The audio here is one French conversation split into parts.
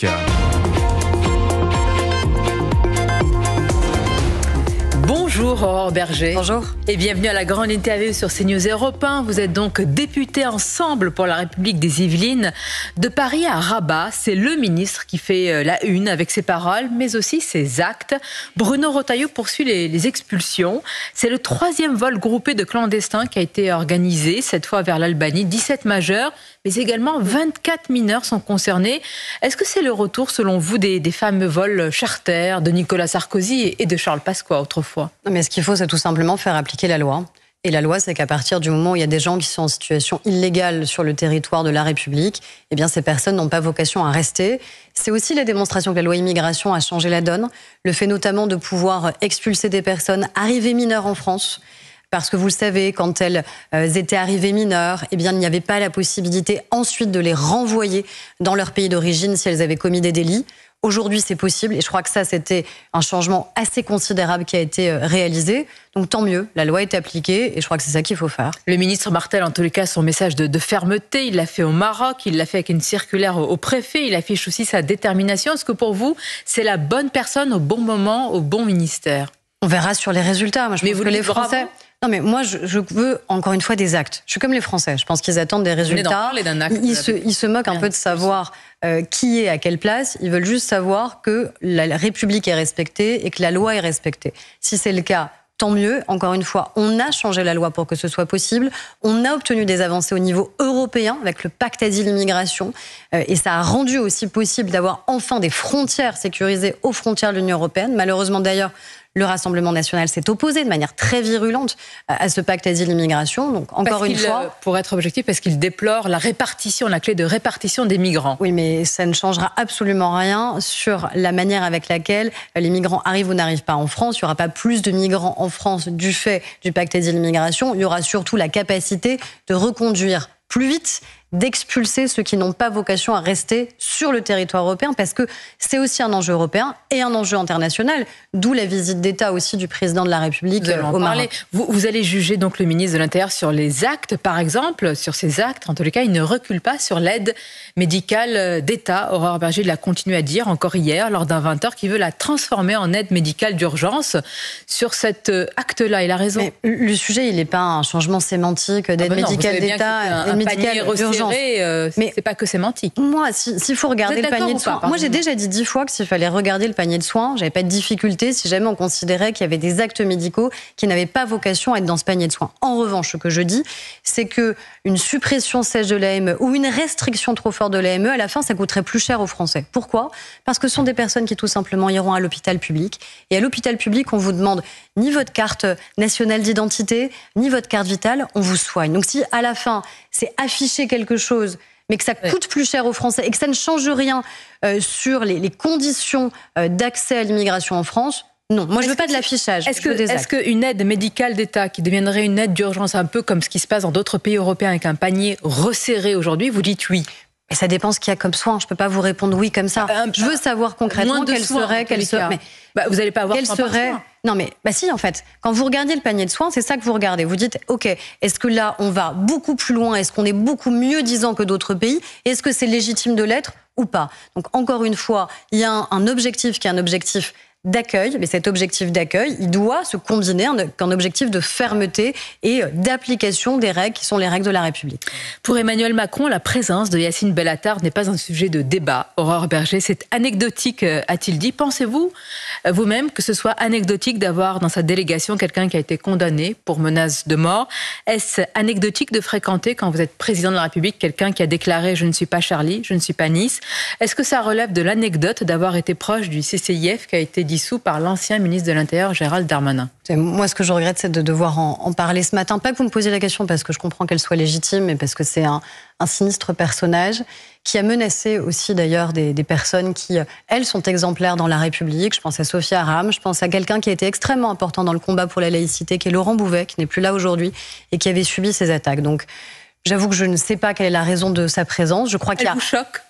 République. Bonjour Aurore Berger. Bonjour. Et bienvenue à la grande interview sur CNews Europe 1. Vous êtes donc député Ensemble pour la République des Yvelines. De Paris à Rabat, c'est le ministre qui fait la une avec ses paroles, mais aussi ses actes. Bruno Retailleau poursuit les expulsions. C'est le 3e vol groupé de clandestins qui a été organisé, cette fois vers l'Albanie. 17 majeurs, mais également 24 mineurs sont concernés. Est-ce que c'est le retour, selon vous, des fameux vols charter de Nicolas Sarkozy et de Charles Pasqua autrefois? Non, mais ce qu'il faut, c'est tout simplement faire appliquer la loi. Et la loi, c'est qu'à partir du moment où il y a des gens qui sont en situation illégale sur le territoire de la République, eh bien, ces personnes n'ont pas vocation à rester. C'est aussi la démonstration que la loi immigration a changé la donne. Le fait notamment de pouvoir expulser des personnes arrivées mineures en France. Parce que vous le savez, quand elles étaient arrivées mineures, eh bien, il n'y avait pas la possibilité ensuite de les renvoyer dans leur pays d'origine si elles avaient commis des délits. Aujourd'hui, c'est possible et je crois que ça, c'était un changement assez considérable qui a été réalisé. Donc tant mieux, la loi est appliquée et je crois que c'est ça qu'il faut faire. Le ministre martèle en tous les cas son message de fermeté. Il l'a fait au Maroc, il l'a fait avec une circulaire au préfet. Il affiche aussi sa détermination. Est-ce que pour vous, c'est la bonne personne au bon moment, au bon ministère? On verra sur les résultats. Moi, je pense que les Français... Bravo. Non, mais moi, je veux encore une fois des actes. Je suis comme les Français. Je pense qu'ils attendent des résultats. Ils se moquent un peu de savoir qui est à quelle place. Ils veulent juste savoir que la République est respectée et que la loi est respectée. Si c'est le cas, tant mieux. Encore une fois, on a changé la loi pour que ce soit possible. On a obtenu des avancées au niveau européen avec le pacte asile-immigration. Et ça a rendu aussi possible d'avoir enfin des frontières sécurisées aux frontières de l'Union européenne. Malheureusement, d'ailleurs, le Rassemblement national s'est opposé de manière très virulente à ce pacte asile-immigration. Donc, encore une fois... Pour être objectif, parce qu'il déplore la répartition, la clé de répartition des migrants. Oui, mais ça ne changera absolument rien sur la manière avec laquelle les migrants arrivent ou n'arrivent pas en France. Il n'y aura pas plus de migrants en France du fait du pacte asile-immigration. Il y aura surtout la capacité de reconduire plus vite, d'expulser ceux qui n'ont pas vocation à rester sur le territoire européen, parce que c'est aussi un enjeu européen et un enjeu international, d'où la visite d'État aussi du président de la République au Maroc. Vous allez juger donc le ministre de l'Intérieur sur les actes, par exemple, sur ces actes. En tous les cas, il ne recule pas sur l'aide médicale d'État. Aurore Berger l'a continué à dire encore hier, lors d'un 20h, qu'il veut la transformer en aide médicale d'urgence. Sur cet acte-là, il a raison. Mais le sujet, il n'est pas un changement sémantique d'aide médicale d'État, d'aide médicale d'urgence. Mais c'est pas que sémantique. Moi, s'il faut regarder le panier de soins, moi j'ai déjà dit 10 fois que s'il fallait regarder le panier de soins, j'avais pas de difficulté si jamais on considérait qu'il y avait des actes médicaux qui n'avaient pas vocation à être dans ce panier de soins. En revanche, ce que je dis, c'est que une suppression sèche de l'AME ou une restriction trop forte de l'AME, à la fin, ça coûterait plus cher aux Français. Pourquoi ? Parce que ce sont des personnes qui tout simplement iront à l'hôpital public. Et à l'hôpital public, on vous demande ni votre carte nationale d'identité, ni votre carte vitale, on vous soigne. Donc si à la fin, c'est afficher quelque chose, mais que ça coûte plus cher aux Français et que ça ne change rien sur les conditions d'accès à l'immigration en France, non. Moi, je ne veux pas de l'affichage. Est-ce qu'une aide médicale d'État qui deviendrait une aide d'urgence, un peu comme ce qui se passe dans d'autres pays européens avec un panier resserré aujourd'hui, vous dites oui? Et ça dépend ce qu'il y a comme soin. Je ne peux pas vous répondre oui comme ça. Je veux savoir concrètement quel serait... vous n'allez pas avoir quel serait... Non mais si en fait, quand vous regardez le panier de soins, c'est ça que vous regardez. Vous dites, ok, est-ce que là on va beaucoup plus loin? Est-ce qu'on est beaucoup mieux disant que d'autres pays? Est-ce que c'est légitime de l'être ou pas? Donc encore une fois, il y a un objectif qui est un objectif d'accueil, mais cet objectif d'accueil, il doit se combiner avec un objectif de fermeté et d'application des règles qui sont les règles de la République. Pour Emmanuel Macron, la présence de Yacine Bellatar n'est pas un sujet de débat. Aurore Berger, c'est anecdotique, a-t-il dit. Pensez-vous vous-même que ce soit anecdotique d'avoir dans sa délégation quelqu'un qui a été condamné pour menace de mort? Est-ce anecdotique de fréquenter, quand vous êtes président de la République, quelqu'un qui a déclaré « je ne suis pas Charlie, je ne suis pas Nice » ? Est-ce que ça relève de l'anecdote d'avoir été proche du CCIF qui a été dissous par l'ancien ministre de l'Intérieur, Gérald Darmanin? Moi, ce que je regrette, c'est de devoir en parler ce matin. Pas que vous me posiez la question parce que je comprends qu'elle soit légitime, mais parce que c'est un sinistre personnage qui a menacé aussi d'ailleurs des personnes qui, elles, sont exemplaires dans la République. Je pense à Sophia Aram, je pense à quelqu'un qui a été extrêmement important dans le combat pour la laïcité, qui est Laurent Bouvet, qui n'est plus là aujourd'hui et qui avait subi ces attaques. Donc, j'avoue que je ne sais pas quelle est la raison de sa présence. Je crois qu'il y a... Elle vous choque ?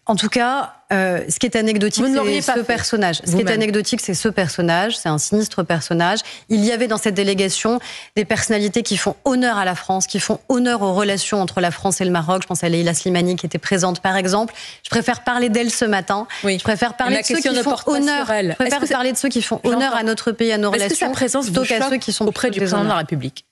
En tout cas, ce qui est anecdotique, c'est ce personnage. Ce qui est anecdotique, c'est ce personnage. C'est un sinistre personnage. Il y avait dans cette délégation des personnalités qui font honneur à la France, qui font honneur aux relations entre la France et le Maroc. Je pense à Leïla Slimani qui était présente, par exemple. Je préfère parler d'elle ce matin. Oui. Je préfère parler de ceux qui font honneur. Je préfère parler de ceux qui font honneur à notre pays, à nos relations, plutôt qu'à ceux qui sont auprès du président de la République.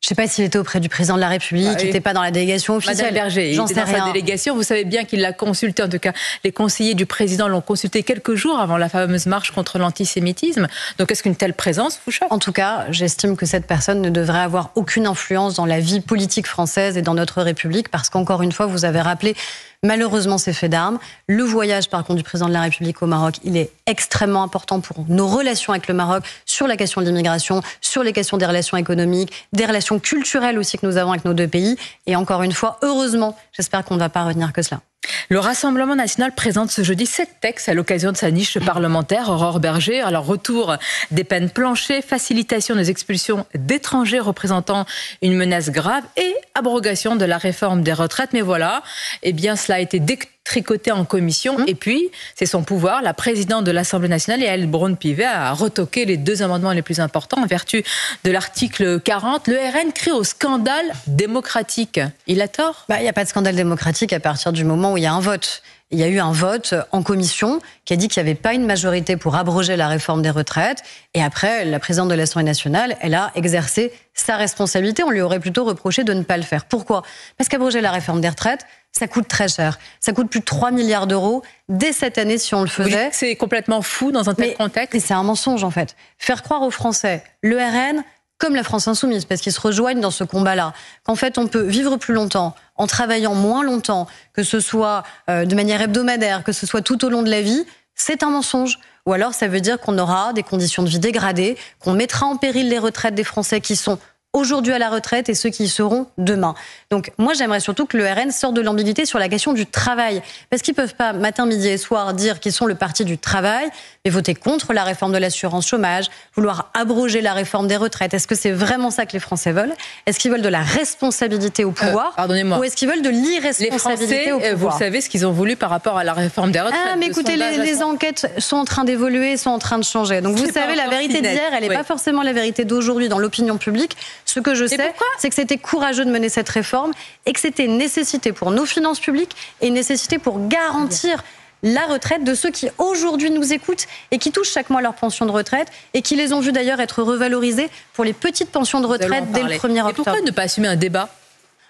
Je ne sais pas s'il était auprès du président de la République, il n'était pas dans la délégation officielle. Madame Berger, il était dans sa délégation. Vous savez bien qu'il l'a consulté, en tout cas, les conseillers du président l'ont consulté quelques jours avant la fameuse marche contre l'antisémitisme. Donc est-ce qu'une telle présence vous choque ? En tout cas, j'estime que cette personne ne devrait avoir aucune influence dans la vie politique française et dans notre République, parce qu'encore une fois, vous avez rappelé malheureusement ces faits d'armes. Le voyage, par contre, du président de la République au Maroc, il est extrêmement important pour nos relations avec le Maroc, sur la question de l'immigration, sur les questions des relations économiques, des relations culturelles aussi que nous avons avec nos deux pays. Et encore une fois, heureusement, j'espère qu'on ne va pas retenir que cela. Le Rassemblement national présente ce jeudi 7 textes à l'occasion de sa niche parlementaire. Aurore Berger, alors retour des peines planchées, facilitation des expulsions d'étrangers représentant une menace grave et abrogation de la réforme des retraites. Mais voilà, eh bien cela a été détricoté en commission. Et puis, c'est son pouvoir. La présidente de l'Assemblée nationale, Yaël Braun-Pivet, a retoqué les deux amendements les plus importants en vertu de l'article 40. Le RN crie au scandale démocratique. Il a tort ? Il n'y a pas de scandale démocratique à partir du moment où il y a un vote. Il y a eu un vote en commission qui a dit qu'il n'y avait pas une majorité pour abroger la réforme des retraites. Et après, la présidente de l'Assemblée nationale, elle a exercé sa responsabilité. On lui aurait plutôt reproché de ne pas le faire. Pourquoi ? Parce qu'abroger la réforme des retraites, ça coûte très cher. Ça coûte plus de 3 milliards d'euros dès cette année si on le faisait. C'est complètement fou dans un tel contexte. Et c'est un mensonge en fait. Faire croire aux Français, le RN, comme la France insoumise, parce qu'ils se rejoignent dans ce combat-là, qu'en fait on peut vivre plus longtemps en travaillant moins longtemps, que ce soit de manière hebdomadaire, que ce soit tout au long de la vie, c'est un mensonge. Ou alors ça veut dire qu'on aura des conditions de vie dégradées, qu'on mettra en péril les retraites des Français qui sont aujourd'hui à la retraite et ceux qui y seront demain. Donc moi j'aimerais surtout que le RN sorte de l'ambiguïté sur la question du travail. Parce qu'ils ne peuvent pas matin, midi et soir dire qu'ils sont le parti du travail, mais voter contre la réforme de l'assurance chômage, vouloir abroger la réforme des retraites. Est-ce que c'est vraiment ça que les Français veulent ? Est-ce qu'ils veulent de la responsabilité au pouvoir ? Pardonnez-moi. Ou est-ce qu'ils veulent de l'irresponsabilité au pouvoir ? Vous savez ce qu'ils ont voulu par rapport à la réforme des retraites. Ah mais écoutez, les enquêtes sont en train d'évoluer, sont en train de changer. Donc vous savez, la vérité d'hier, elle n'est pas forcément la vérité d'aujourd'hui dans l'opinion publique. Ce que je sais, c'est que c'était courageux de mener cette réforme et que c'était une nécessité pour nos finances publiques et une nécessité pour garantir la retraite de ceux qui aujourd'hui nous écoutent et qui touchent chaque mois leur pension de retraite et qui les ont vus d'ailleurs être revalorisés pour les petites pensions de retraite dès le 1er octobre. Et pourquoi ne pas assumer un débat ?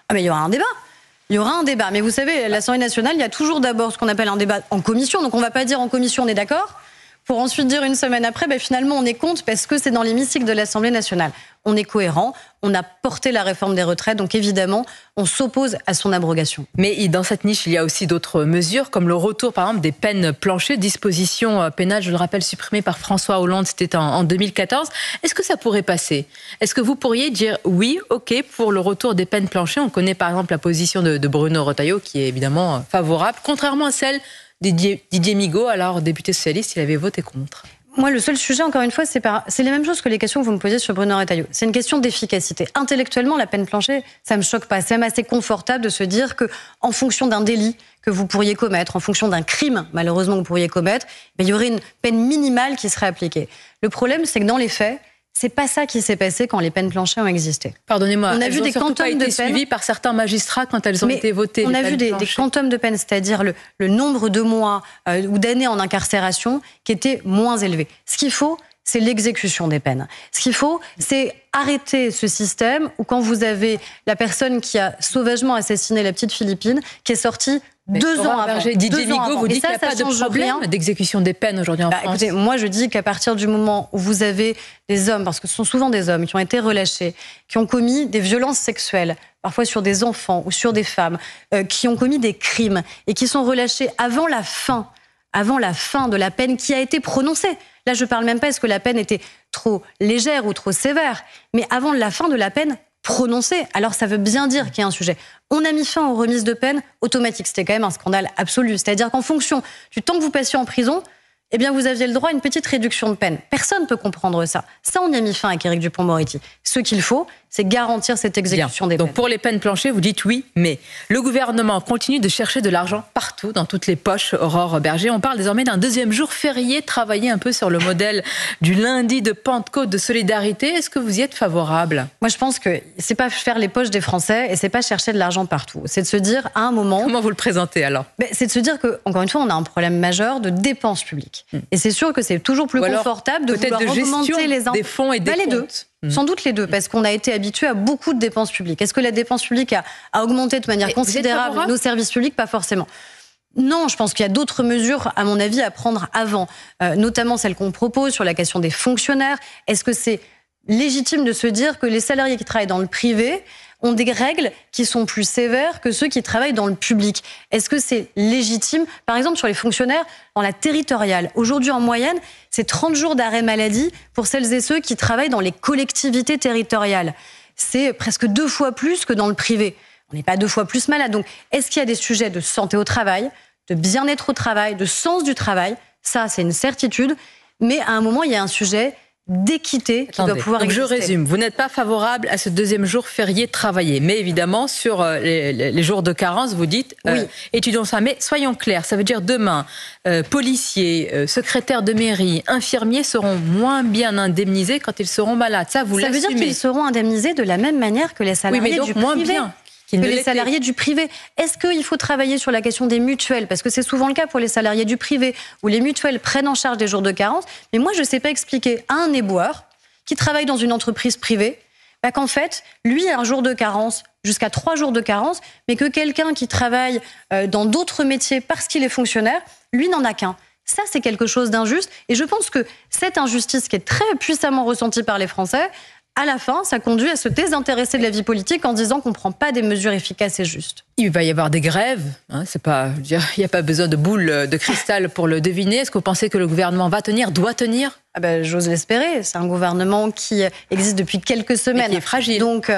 Ah mais il y aura un débat. Il y aura un débat. Mais vous savez, l'Assemblée nationale, il y a toujours d'abord ce qu'on appelle un débat en commission. Donc on ne va pas dire en commission on est d'accord, pour ensuite dire une semaine après, finalement on est contre parce que c'est dans l'hémicycle de l'Assemblée nationale. On est cohérent, on a porté la réforme des retraites, donc évidemment, on s'oppose à son abrogation. Mais dans cette niche, il y a aussi d'autres mesures, comme le retour, par exemple, des peines planchées, dispositions pénales, je le rappelle, supprimées par François Hollande, c'était en 2014. Est-ce que ça pourrait passer ? Est-ce que vous pourriez dire oui, ok, pour le retour des peines planchées ? On connaît par exemple la position de Bruno Retailleau, qui est évidemment favorable, contrairement à celle Didier Migaud, alors député socialiste, il avait voté contre. Moi, le seul sujet, encore une fois, c'est les mêmes choses que les questions que vous me posiez sur Bruno Retailleau. C'est une question d'efficacité. Intellectuellement, la peine planchée, ça me choque pas. C'est même assez confortable de se dire que, en fonction d'un délit que vous pourriez commettre, en fonction d'un crime, malheureusement, que vous pourriez commettre, il y aurait une peine minimale qui serait appliquée. Le problème, c'est que dans les faits, c'est pas ça qui s'est passé quand les peines planchées ont existé. Pardonnez-moi, on a vu des quantums de peines suivies par certains magistrats quand elles ont été votées. On a vu des quantums de peines, c'est-à-dire le nombre de mois ou d'années en incarcération qui étaient moins élevés. Ce qu'il faut, c'est l'exécution des peines. Ce qu'il faut, c'est arrêter ce système où quand vous avez la personne qui a sauvagement assassiné la petite Philippine, qui est sortie 2 ans avant. Didier Migaud vous dit qu'il n'y a pas de problème d'exécution des peines aujourd'hui en France. Écoutez, moi je dis qu'à partir du moment où vous avez des hommes, parce que ce sont souvent des hommes qui ont été relâchés, qui ont commis des violences sexuelles, parfois sur des enfants ou sur des femmes, qui ont commis des crimes et qui sont relâchés avant la fin de la peine qui a été prononcée. Là, je ne parle même pas est-ce que la peine était trop légère ou trop sévère, mais avant la fin de la peine prononcée. Alors ça veut bien dire qu'il y a un sujet. On a mis fin aux remises de peine automatiques. C'était quand même un scandale absolu. C'est-à-dire qu'en fonction du temps que vous passiez en prison, eh bien, vous aviez le droit à une petite réduction de peine. Personne ne peut comprendre ça. Ça, on y a mis fin avec Éric Dupond-Moretti. Ce qu'il faut, c'est garantir cette exécution des peines. Donc, pour les peines planchées, vous dites oui, mais le gouvernement continue de chercher de l'argent partout, dans toutes les poches, Aurore Bergé. On parle désormais d'un deuxième jour férié, travaillé un peu sur le modèle du lundi de Pentecôte de solidarité. Est-ce que vous y êtes favorable? Moi, je pense que c'est pas faire les poches des Français et c'est pas chercher de l'argent partout. C'est de se dire, à un moment... Comment vous le présentez, alors? C'est de se dire que, encore une fois, on a un problème majeur de dépenses publiques. Et c'est sûr que c'est toujours plus confortable de vouloir augmenter les des fonds et des comptes. Les deux. Sans doute les deux, parce qu'on a été habitué à beaucoup de dépenses publiques. Est-ce que la dépense publique a augmenté de manière considérable nos services publics? Pas forcément. Non, je pense qu'il y a d'autres mesures, à mon avis, à prendre avant, notamment celles qu'on propose sur la question des fonctionnaires. Est-ce que c'est légitime de se dire que les salariés qui travaillent dans le privé ont des règles qui sont plus sévères que ceux qui travaillent dans le public? Est-ce que c'est légitime? Par exemple, sur les fonctionnaires, dans la territoriale, aujourd'hui en moyenne, c'est 30 jours d'arrêt maladie pour celles et ceux qui travaillent dans les collectivités territoriales. C'est presque 2 fois plus que dans le privé. On n'est pas 2 fois plus malade. Donc, est-ce qu'il y a des sujets de santé au travail, de bien-être au travail, de sens du travail? Ça, c'est une certitude. Mais à un moment, il y a un sujet d'équité qui doit pouvoir exister. Je résume, vous n'êtes pas favorable à ce deuxième jour férié travaillé, mais évidemment sur les jours de carence, vous dites oui. Étudions ça, mais soyons clairs, ça veut dire demain, policiers, secrétaires de mairie, infirmiers seront moins bien indemnisés quand ils seront malades. Ça, vous l'assumez. Ça veut dire qu'ils seront indemnisés de la même manière que les salariés du privé. Moins bien. Que les salariés du privé. Est-ce qu'il faut travailler sur la question des mutuelles? Parce que c'est souvent le cas pour les salariés du privé, où les mutuelles prennent en charge des jours de carence. Mais moi, je ne sais pas expliquer à un éboueur qui travaille dans une entreprise privée qu'en fait, lui a un jour de carence, jusqu'à 3 jours de carence, mais que quelqu'un qui travaille dans d'autres métiers parce qu'il est fonctionnaire, lui n'en a qu'un. Ça, c'est quelque chose d'injuste. Et je pense que cette injustice qui est très puissamment ressentie par les Français, à la fin, ça conduit à se désintéresser de la vie politique en disant qu'on ne prend pas des mesures efficaces et justes. Il va y avoir des grèves. C'est pas, il n'y a pas besoin de boule de cristal pour le deviner. Est-ce que vous pensez que le gouvernement va tenir, doit tenir? J'ose l'espérer. C'est un gouvernement qui existe depuis quelques semaines. Mais qui est fragile. Donc,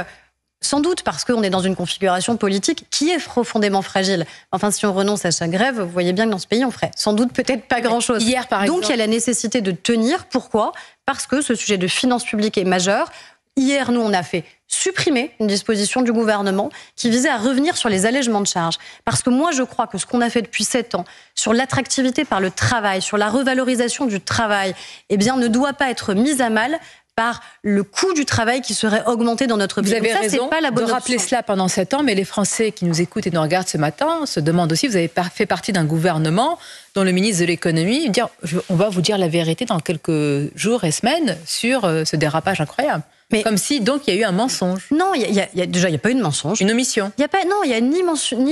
sans doute parce qu'on est dans une configuration politique qui est profondément fragile. Enfin, si on renonce à chaque grève, vous voyez bien que dans ce pays, on ferait sans doute peut-être pas grand-chose. Hier, par exemple. Donc, il y a la nécessité de tenir. Pourquoi? Parce que ce sujet de finances publiques est majeur. Hier, nous, on a fait supprimer une disposition du gouvernement qui visait à revenir sur les allègements de charges. Parce que moi, je crois que ce qu'on a fait depuis 7 ans sur l'attractivité par le travail, sur la revalorisation du travail, ne doit pas être mis à mal par le coût du travail qui serait augmenté dans notre pays. Vous avez raison pas la bonne de rappeler option. Cela pendant 7 ans, mais les Français qui nous écoutent et nous regardent ce matin se demandent aussi, vous avez fait partie d'un gouvernement dont le ministre de l'économie dit on va vous dire la vérité dans quelques jours et semaines sur ce dérapage incroyable. Mais comme si, donc, il y a eu un mensonge. Non, déjà, il n'y a pas eu de mensonge. Une omission. Il n'y a ni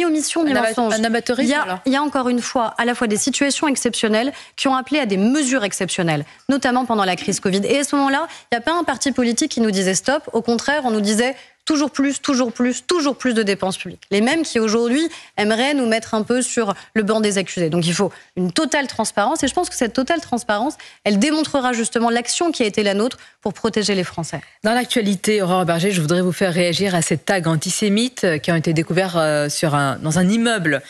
omission, ni mensonge. Un amateurisme, il y a encore une fois, à la fois des situations exceptionnelles qui ont appelé à des mesures exceptionnelles, notamment pendant la crise Covid. Et à ce moment-là, il n'y a pas un parti politique qui nous disait stop. Au contraire, on nous disait toujours plus, toujours plus, toujours plus de dépenses publiques. Les mêmes qui, aujourd'hui, aimeraient nous mettre un peu sur le banc des accusés. Donc, il faut une totale transparence. Et je pense que cette totale transparence, elle démontrera justement l'action qui a été la nôtre pour protéger les Français. Dans l'actualité, Aurore Bergé, je voudrais vous faire réagir à ces tags antisémites qui ont été découverts dans un immeuble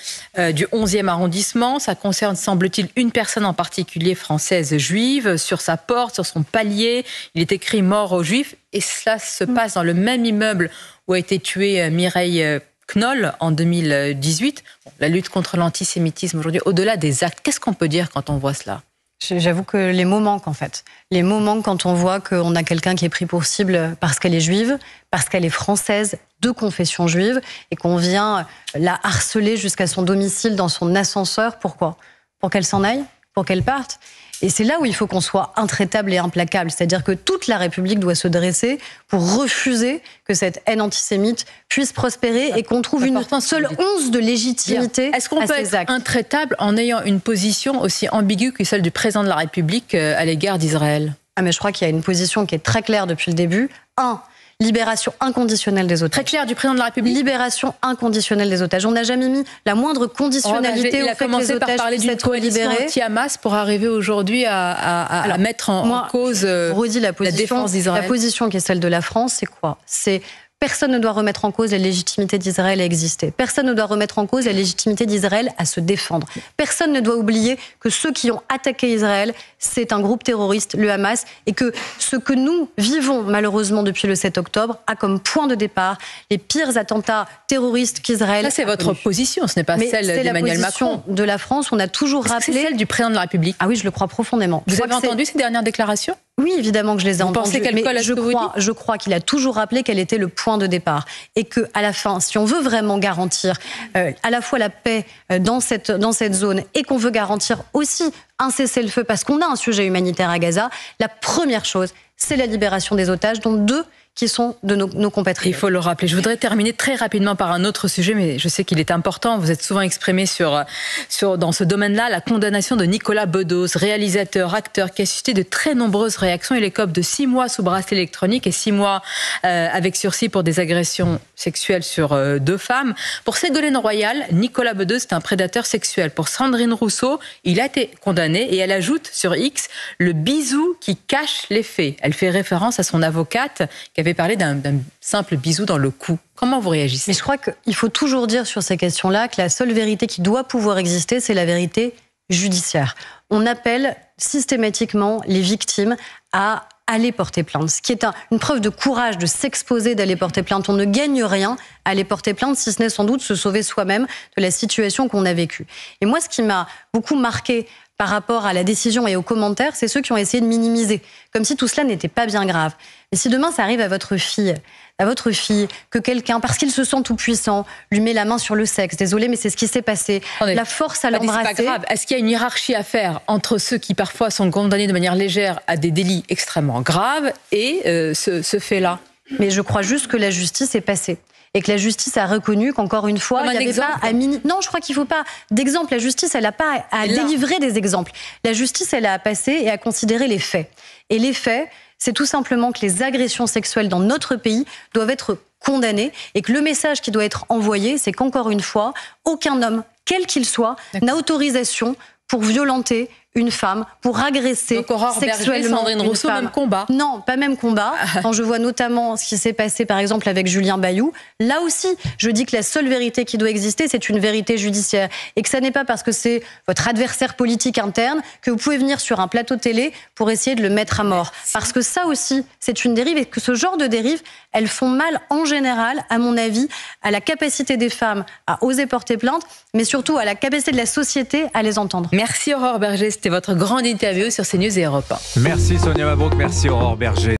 du 11e arrondissement. Ça concerne, semble-t-il, une personne en particulier française juive. Sur sa porte, sur son palier, il est écrit « Mort aux Juifs ». Et cela se passe dans le même immeuble où a été tuée Mireille Knoll en 2018. La lutte contre l'antisémitisme aujourd'hui, au-delà des actes, qu'est-ce qu'on peut dire quand on voit cela? J'avoue que les mots manquent en fait. Les mots manquent quand on voit qu'on a quelqu'un qui est pris pour cible parce qu'elle est juive, parce qu'elle est française, de confession juive, et qu'on vient la harceler jusqu'à son domicile dans son ascenseur. Pourquoi? Pour qu'elle s'en aille? Pour qu'elle parte? Et c'est là où il faut qu'on soit intraitable et implacable. C'est-à-dire que toute la République doit se dresser pour refuser que cette haine antisémite puisse prospérer et qu'on trouve une seule once de légitimité. Est-ce qu'on peut être intraitable en ayant une position aussi ambiguë que celle du président de la République à l'égard d'Israël? Mais je crois qu'il y a une position qui est très claire depuis le début. Libération inconditionnelle des otages. Très clair du président de la République. Libération inconditionnelle des otages. On n'a jamais mis la moindre conditionnalité au fait que les otages puissent être libérés. Anti-Hamas pour arriver aujourd'hui à mettre en cause la défense d'Israël. La position qui est celle de la France, c'est quoi? C'est Personne ne doit remettre en cause la légitimité d'Israël à exister. Personne ne doit remettre en cause la légitimité d'Israël à se défendre. Personne ne doit oublier que ceux qui ont attaqué Israël, c'est un groupe terroriste, le Hamas, et que ce que nous vivons malheureusement depuis le 7 octobre a comme point de départ les pires attentats terroristes qu'Israël a connus. Ça, c'est votre position, ce n'est pas celle d'Emmanuel Macron. De la France, on a toujours rappelé... C'est celle du président de la République. Ah oui, je le crois profondément. Vous avez entendu ces dernières déclarations ? Oui, évidemment que je les ai entendues. Vous pensez qu'elle colle à ce que vous dites ? Je crois qu'il a toujours rappelé quel était le point de départ. Et qu'à la fin, si on veut vraiment garantir à la fois la paix dans cette zone et qu'on veut garantir aussi un cessez-le-feu, parce qu'on a un sujet humanitaire à Gaza, la première chose, c'est la libération des otages, dont 2 qui sont de nos compatriotes. Il faut le rappeler. Je voudrais terminer très rapidement par un autre sujet, mais je sais qu'il est important. Vous êtes souvent exprimé dans ce domaine-là, la condamnation de Nicolas Bedos, réalisateur, acteur, qui a suscité de très nombreuses réactions. Il écope de 6 mois sous bracelet électronique et 6 mois avec sursis pour des agressions sexuelles sur 2 femmes. Pour Ségolène Royal, Nicolas Bedos est un prédateur sexuel. Pour Sandrine Rousseau, il a été condamné et elle ajoute sur X le bisou qui cache les faits. Elle fait référence à son avocate qui avait parlé d'un simple bisou dans le cou. Comment vous réagissez ? Mais je crois qu'il faut toujours dire sur ces questions-là que la seule vérité qui doit pouvoir exister, c'est la vérité judiciaire. On appelle systématiquement les victimes à aller porter plainte, ce qui est une preuve de courage de s'exposer, d'aller porter plainte. On ne gagne rien à aller porter plainte, si ce n'est sans doute se sauver soi-même de la situation qu'on a vécue. Et moi, ce qui m'a beaucoup marqué par rapport à la décision et aux commentaires, c'est ceux qui ont essayé de minimiser, comme si tout cela n'était pas bien grave. Mais si demain ça arrive à votre fille, que quelqu'un, parce qu'il se sent tout puissant, lui met la main sur le sexe, désolé, mais c'est ce qui s'est passé, la force à l'embrasser... C'est pas grave. Est-ce qu'il y a une hiérarchie à faire entre ceux qui parfois sont condamnés de manière légère à des délits extrêmement graves et ce fait-là ? Mais je crois juste que la justice est passée. Et que la justice a reconnu qu'encore une fois, il n'y avait pas à Non, je crois qu'il ne faut pas d'exemple. La justice, elle n'a pas à délivrer des exemples. La justice, elle a à passer et à considérer les faits. Et les faits, c'est tout simplement que les agressions sexuelles dans notre pays doivent être condamnées et que le message qui doit être envoyé, c'est qu'encore une fois, aucun homme, quel qu'il soit, n'a autorisation pour violenter une femme, pour agresser sexuellement Sandrine Rousseau, même combat. Non, pas même combat. Quand je vois notamment ce qui s'est passé par exemple avec Julien Bayou, là aussi, je dis que la seule vérité qui doit exister, c'est une vérité judiciaire. Et que ça n'est pas parce que c'est votre adversaire politique interne que vous pouvez venir sur un plateau télé pour essayer de le mettre à mort. Parce que ça aussi, c'est une dérive et que ce genre de dérives, elles font mal en général, à mon avis, à la capacité des femmes à oser porter plainte, mais surtout à la capacité de la société à les entendre. Merci Aurore Berger, c'était votre grande interview sur CNews et Europe 1. Merci Sonia Mabrouk, merci Aurore Berger.